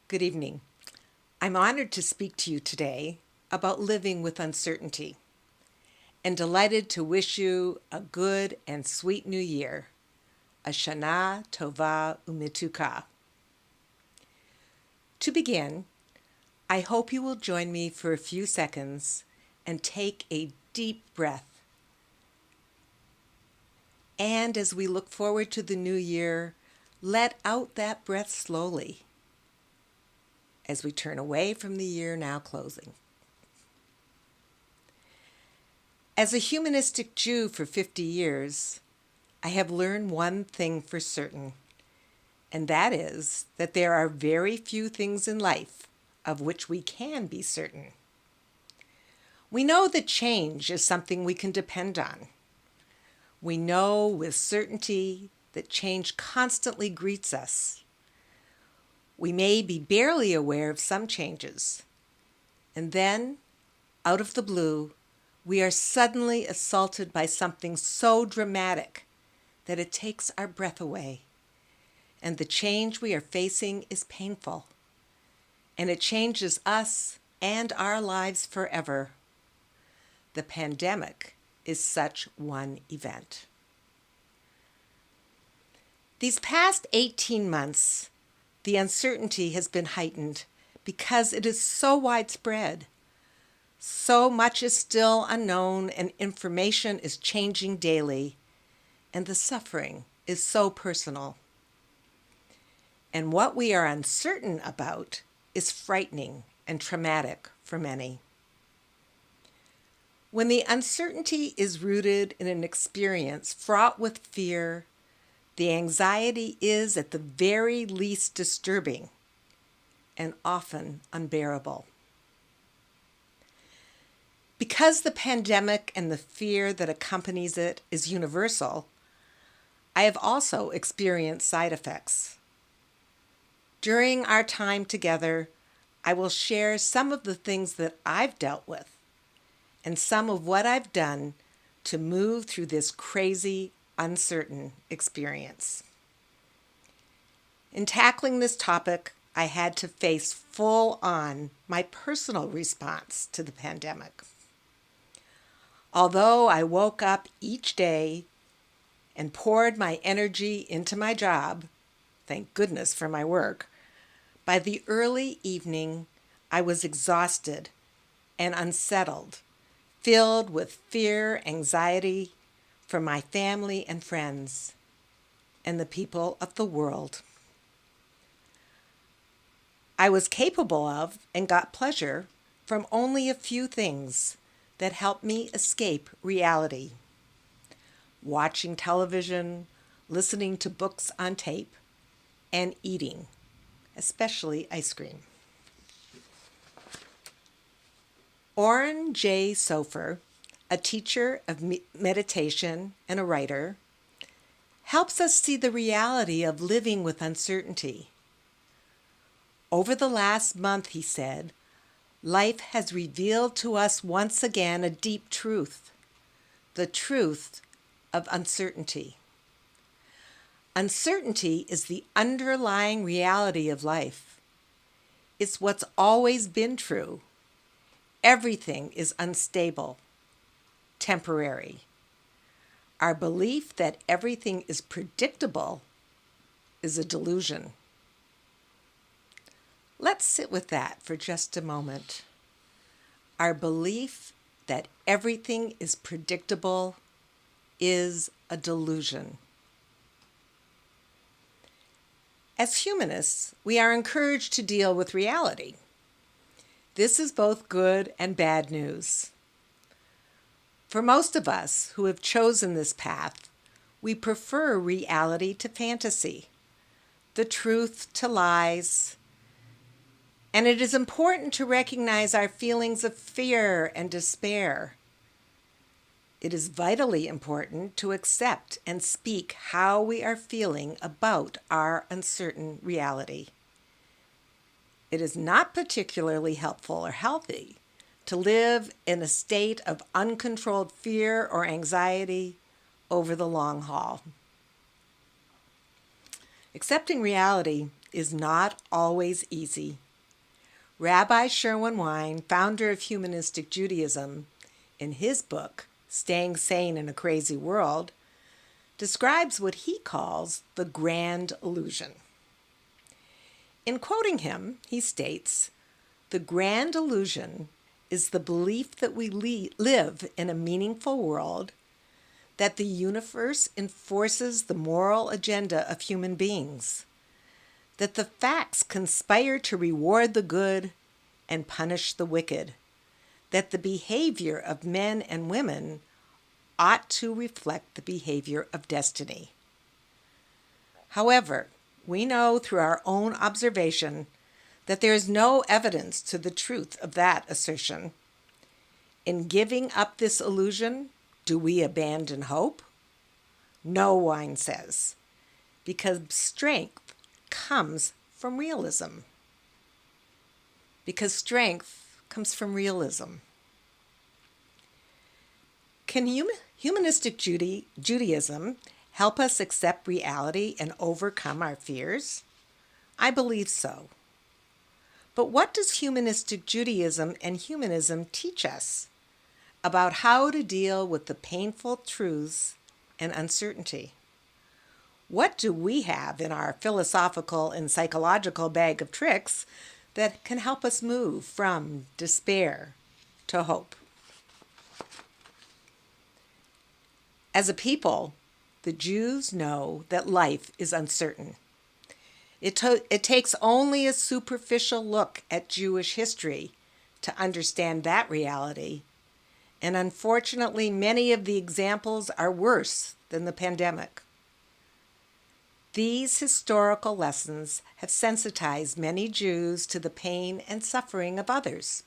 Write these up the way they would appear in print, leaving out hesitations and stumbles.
Good evening. I'm honored to speak to you today about living with uncertainty and delighted to wish you a good and sweet new year. Shana Tova Umituka. To begin, I hope you will join me for a few seconds and take a deep breath. And as we look forward to the new year, let out that breath slowly as we turn away from the year now closing. As a humanistic Jew for 50 years, I have learned one thing for certain, and that is that there are very few things in life of which we can be certain. We know that change is something we can depend on. We know with certainty that change constantly greets us. We may be barely aware of some changes, and then, out of the blue, we are suddenly assaulted by something so dramatic that it takes our breath away. And the change we are facing is painful, and it changes us and our lives forever. The pandemic is such one event. These past 18 months, the uncertainty has been heightened because it is so widespread. So much is still unknown, and information is changing daily, and the suffering is so personal. And what we are uncertain about is frightening and traumatic for many. When the uncertainty is rooted in an experience fraught with fear, the anxiety is at the very least disturbing and often unbearable. Because the pandemic and the fear that accompanies it is universal, I have also experienced side effects. During our time together, I will share some of the things that I've dealt with and some of what I've done to move through this crazy, uncertain experience. In tackling this topic, I had to face full on my personal response to the pandemic. Although I woke up each day and poured my energy into my job, thank goodness for my work, by the early evening I was exhausted and unsettled, filled with fear, anxiety for my family and friends and the people of the world. I was capable of and got pleasure from only a few things that helped me escape reality. Watching television, listening to books on tape, and eating, especially ice cream. Oren J. Sofer, a teacher of meditation and a writer, helps us see the reality of living with uncertainty. Over the last month, he said, life has revealed to us once again a deep truth, the truth of uncertainty. Uncertainty is the underlying reality of life. It's what's always been true. Everything is unstable, temporary. Our belief that everything is predictable is a delusion. Let's sit with that for just a moment. Our belief that everything is predictable is a delusion. As humanists, we are encouraged to deal with reality. This is both good and bad news. For most of us who have chosen this path, we prefer reality to fantasy, the truth to lies, and it is important to recognize our feelings of fear and despair. It is vitally important to accept and speak how we are feeling about our uncertain reality. It is not particularly helpful or healthy to live in a state of uncontrolled fear or anxiety over the long haul. Accepting reality is not always easy. Rabbi Sherwin Wine, founder of humanistic Judaism, in his book, Staying Sane in a Crazy World, describes what he calls the grand illusion. In quoting him, he states, "The grand illusion is the belief that we live in a meaningful world, that the universe enforces the moral agenda of human beings, that the facts conspire to reward the good and punish the wicked, that the behavior of men and women ought to reflect the behavior of destiny." However, we know through our own observation that there is no evidence to the truth of that assertion. In giving up this illusion, do we abandon hope? No, Wine says, because strength comes from realism. Because strength comes from realism. Can humanistic Judaism help us accept reality and overcome our fears? I believe so. But what does humanistic Judaism and humanism teach us about how to deal with the painful truths and uncertainty? What do we have in our philosophical and psychological bag of tricks that can help us move from despair to hope? As a people, the Jews know that life is uncertain. It takes only a superficial look at Jewish history to understand that reality, and unfortunately, many of the examples are worse than the pandemic. These historical lessons have sensitized many Jews to the pain and suffering of others.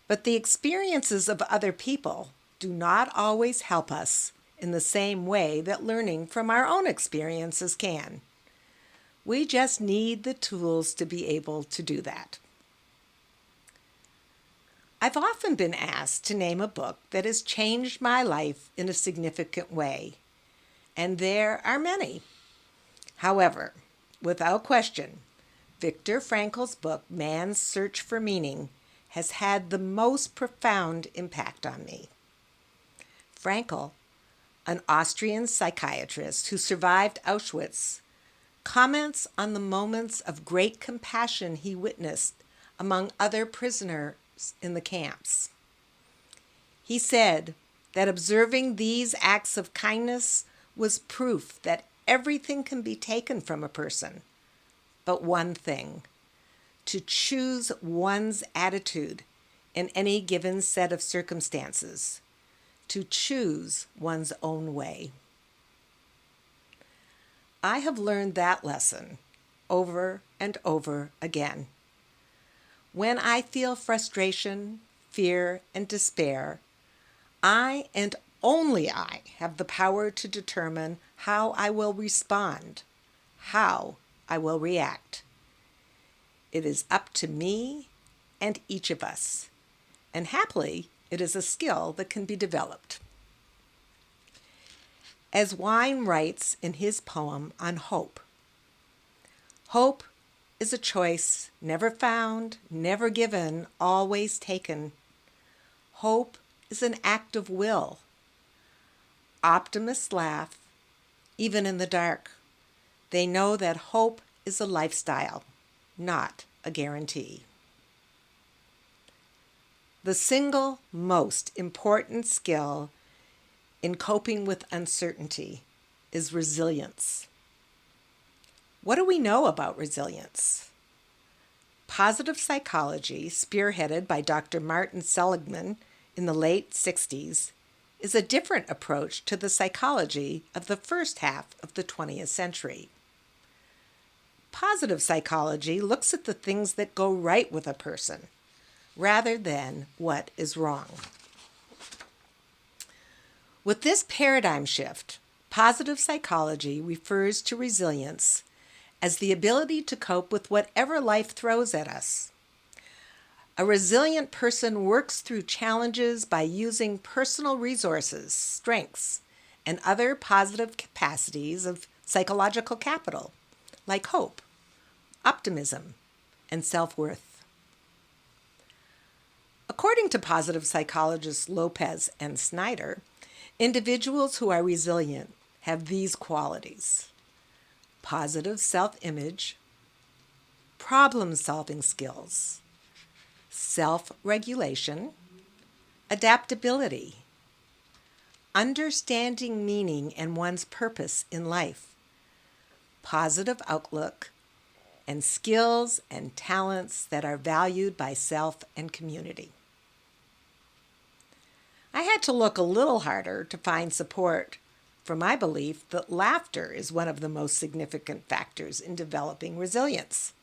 But the experiences of other people do not always help us in the same way that learning from our own experiences can. We just need the tools to be able to do that. I've often been asked to name a book that has changed my life in a significant way, and there are many. However, without question, Viktor Frankl's book, Man's Search for Meaning, has had the most profound impact on me. Frankl, an Austrian psychiatrist who survived Auschwitz, comments on the moments of great compassion he witnessed among other prisoners in the camps. He said that observing these acts of kindness was proof that everything can be taken from a person, but one thing: to choose one's attitude in any given set of circumstances, to choose one's own way. I have learned that lesson over and over again. When I feel frustration, fear, and despair, I and only I have the power to determine how I will respond, how I will react. It is up to me and each of us, and happily, it is a skill that can be developed. As Wine writes in his poem on hope, hope is a choice never found, never given, always taken. Hope is an act of will. Optimists laugh, even in the dark. They know that hope is a lifestyle, not a guarantee. The single most important skill in coping with uncertainty is resilience. What do we know about resilience? Positive psychology, spearheaded by Dr. Martin Seligman in the late 60s, is a different approach to the psychology of the first half of the 20th century. Positive psychology looks at the things that go right with a person, rather than what is wrong. With this paradigm shift, positive psychology refers to resilience as the ability to cope with whatever life throws at us. A resilient person works through challenges by using personal resources, strengths, and other positive capacities of psychological capital, like hope, optimism, and self-worth. According to positive psychologists Lopez and Snyder, individuals who are resilient have these qualities: positive self-image, problem-solving skills, self-regulation, adaptability, understanding meaning and one's purpose in life, positive outlook, and skills and talents that are valued by self and community. I had to look a little harder to find support for my belief that laughter is one of the most significant factors in developing resilience.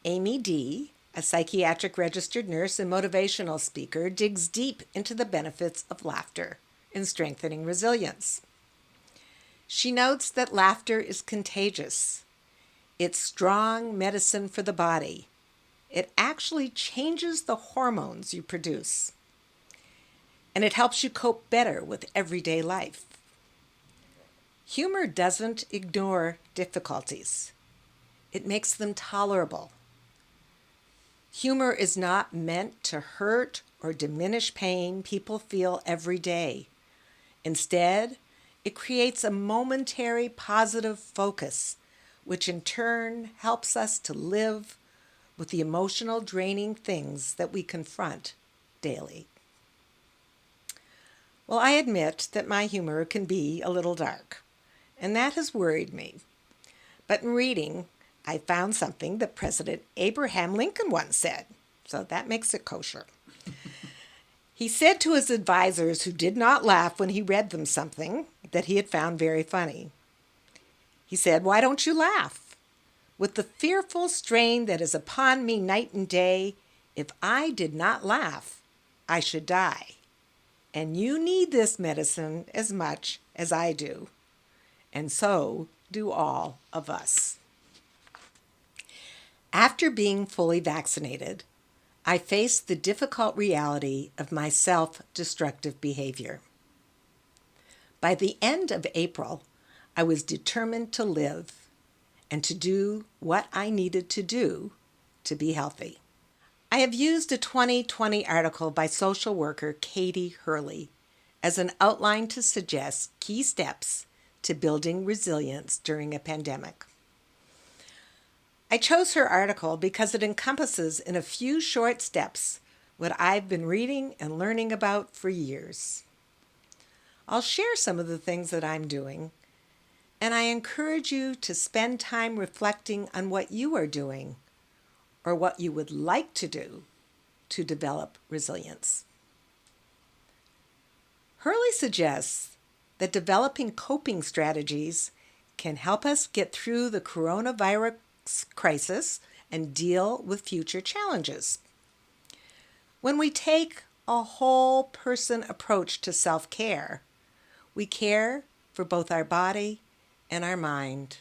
Amy D., a psychiatric registered nurse and motivational speaker, digs deep into the benefits of laughter in strengthening resilience. She notes that laughter is contagious. It's strong medicine for the body. It actually changes the hormones you produce, and it helps you cope better with everyday life. Humor doesn't ignore difficulties. It makes them tolerable. Humor is not meant to hurt or diminish pain people feel every day. Instead, it creates a momentary positive focus, which in turn helps us to live with the emotional draining things that we confront daily. Well, I admit that my humor can be a little dark, and that has worried me. But in reading, I found something that President Abraham Lincoln once said, so that makes it kosher. He said to his advisors who did not laugh when he read them something that he had found very funny. He said, "Why don't you laugh? With the fearful strain that is upon me night and day, if I did not laugh, I should die. And you need this medicine as much as I do. And so do all of us." After being fully vaccinated, I faced the difficult reality of my self-destructive behavior. By the end of April, I was determined to live and to do what I needed to do to be healthy. I have used a 2020 article by social worker Katie Hurley as an outline to suggest key steps to building resilience during a pandemic. I chose her article because it encompasses in a few short steps what I've been reading and learning about for years. I'll share some of the things that I'm doing, and I encourage you to spend time reflecting on what you are doing or what you would like to do to develop resilience. Hurley suggests that developing coping strategies can help us get through the coronavirus crisis and deal with future challenges. When we take a whole person approach to self-care, we care for both our body and our mind.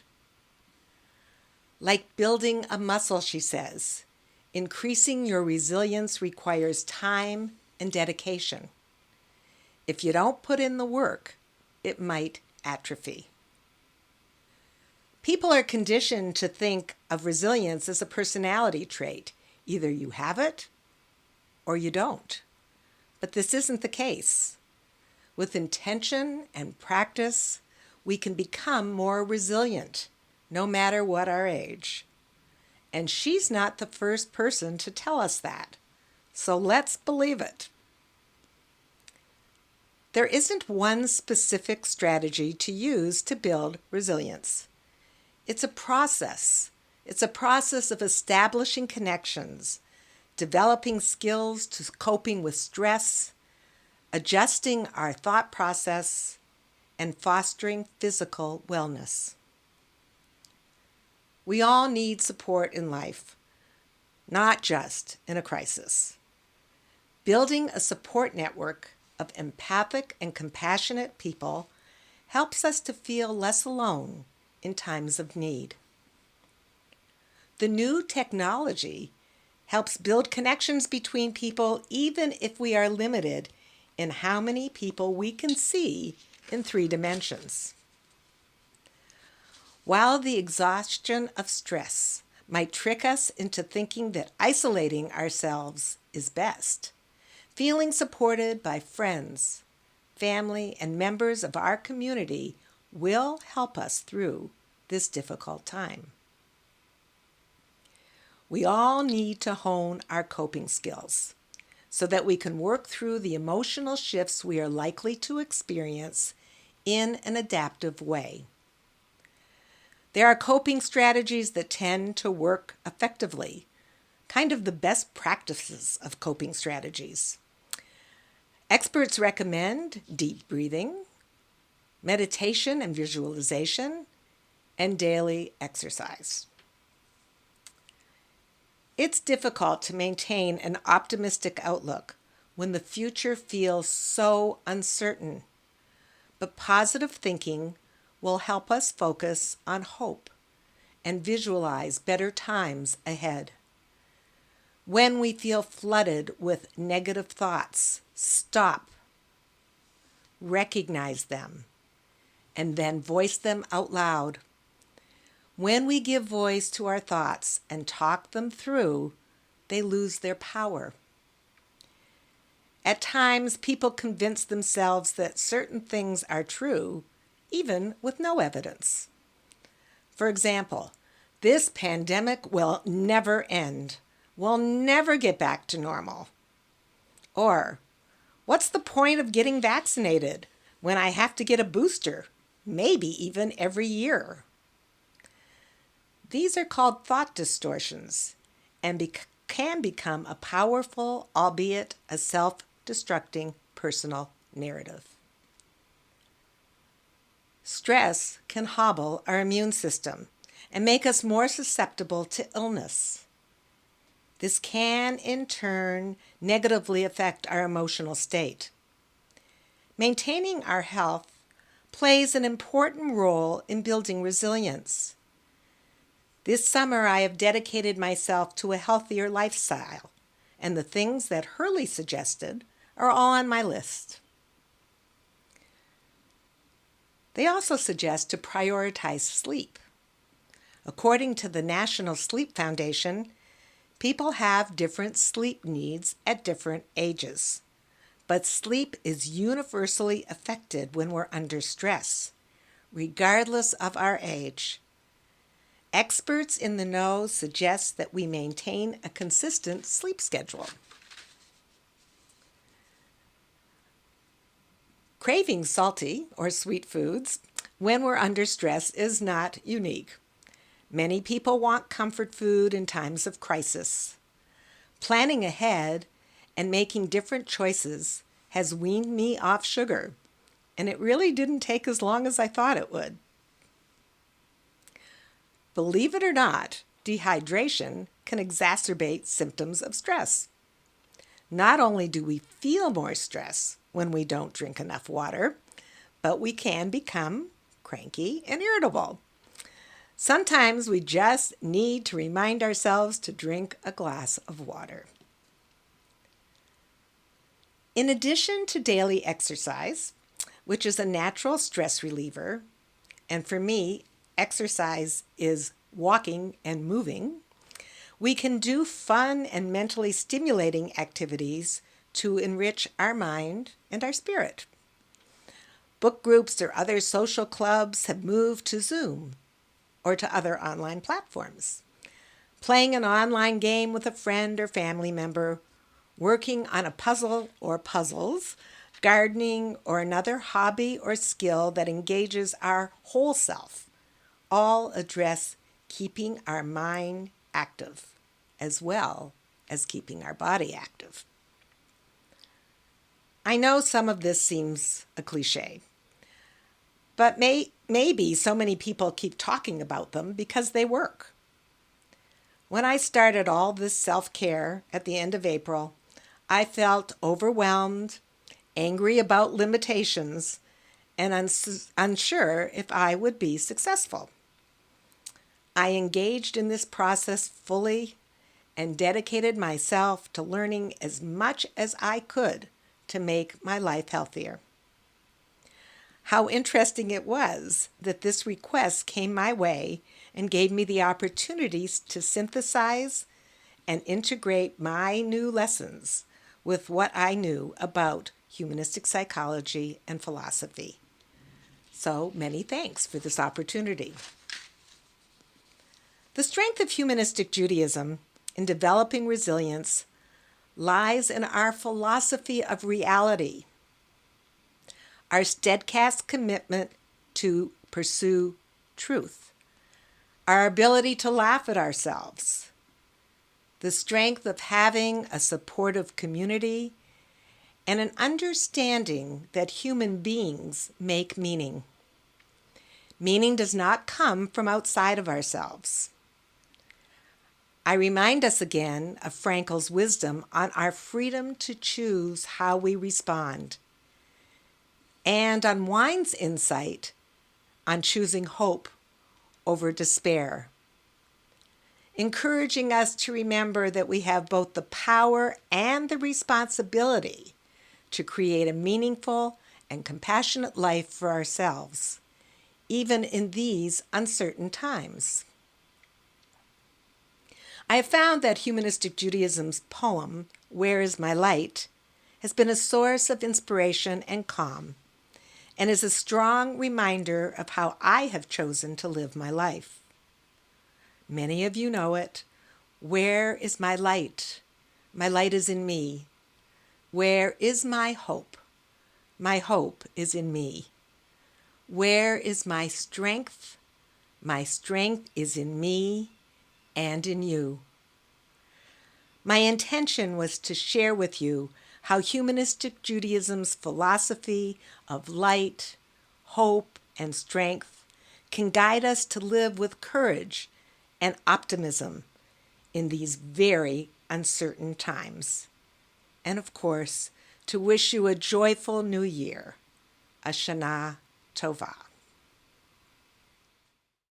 Like building a muscle, she says, increasing your resilience requires time and dedication. If you don't put in the work, it might atrophy. People are conditioned to think of resilience as a personality trait. Either you have it or you don't. But this isn't the case. With intention and practice, we can become more resilient, no matter what our age. And she's not the first person to tell us that. So let's believe it. There isn't one specific strategy to use to build resilience. It's a process. It's a process of establishing connections, developing skills to coping with stress, adjusting our thought process, and fostering physical wellness. We all need support in life, not just in a crisis. Building a support network of empathic and compassionate people helps us to feel less alone in times of need. The new technology helps build connections between people even if we are limited in how many people we can see in 3 dimensions. While the exhaustion of stress might trick us into thinking that isolating ourselves is best, feeling supported by friends, family, and members of our community will help us through this difficult time. We all need to hone our coping skills so that we can work through the emotional shifts we are likely to experience in an adaptive way. There are coping strategies that tend to work effectively, kind of the best practices of coping strategies. Experts recommend deep breathing, meditation and visualization, and daily exercise. It's difficult to maintain an optimistic outlook when the future feels so uncertain, but positive thinking will help us focus on hope and visualize better times ahead. When we feel flooded with negative thoughts, stop, recognize them, and then voice them out loud. When we give voice to our thoughts and talk them through, they lose their power. At times, people convince themselves that certain things are true, even with no evidence. For example, this pandemic will never end. We'll never get back to normal. Or, what's the point of getting vaccinated when I have to get a booster, maybe even every year? These are called thought distortions and can become a powerful, albeit a self-destructing personal narrative. Stress can hobble our immune system and make us more susceptible to illness. This can, in turn, negatively affect our emotional state. Maintaining our health plays an important role in building resilience. This summer, I have dedicated myself to a healthier lifestyle, and the things that Hurley suggested are all on my list. They also suggest to prioritize sleep. According to the National Sleep Foundation, people have different sleep needs at different ages, but sleep is universally affected when we're under stress, regardless of our age. Experts in the know suggest that we maintain a consistent sleep schedule. Craving salty or sweet foods when we're under stress is not unique. Many people want comfort food in times of crisis. Planning ahead and making different choices has weaned me off sugar, and it really didn't take as long as I thought it would. Believe it or not, dehydration can exacerbate symptoms of stress. Not only do we feel more stress when we don't drink enough water, but we can become cranky and irritable. Sometimes we just need to remind ourselves to drink a glass of water. In addition to daily exercise, which is a natural stress reliever, and for me, exercise is walking and moving, we can do fun and mentally stimulating activities to enrich our mind and our spirit. Book groups or other social clubs have moved to Zoom or to other online platforms. Playing an online game with a friend or family member, working on a puzzle or puzzles, gardening, or another hobby or skill that engages our whole self, all address keeping our mind active as well as keeping our body active. I know some of this seems a cliche, but maybe so many people keep talking about them because they work. When I started all this self-care at the end of April, I felt overwhelmed, angry about limitations, and unsure if I would be successful. I engaged in this process fully and dedicated myself to learning as much as I could to make my life healthier. how interesting it was that this request came my way and gave me the opportunities to synthesize and integrate my new lessons with what I knew about humanistic psychology and philosophy. So many thanks for this opportunity. The strength of humanistic Judaism in developing resilience lies in our philosophy of reality, our steadfast commitment to pursue truth, our ability to laugh at ourselves, the strength of having a supportive community, and an understanding that human beings make meaning. Meaning does not come from outside of ourselves. I remind us again of Frankl's wisdom on our freedom to choose how we respond, and on Wine's insight on choosing hope over despair, encouraging us to remember that we have both the power and the responsibility to create a meaningful and compassionate life for ourselves, even in these uncertain times. I have found that humanistic Judaism's poem, Where is My Light, has been a source of inspiration and calm, and is a strong reminder of how I have chosen to live my life. Many of you know it. Where is my light? My light is in me. Where is my hope? My hope is in me. Where is my strength? My strength is in me and in you. My intention was to share with you how humanistic Judaism's philosophy of light, hope, and strength can guide us to live with courage and optimism in these very uncertain times. And of course, to wish you a joyful new year. Shana Tova.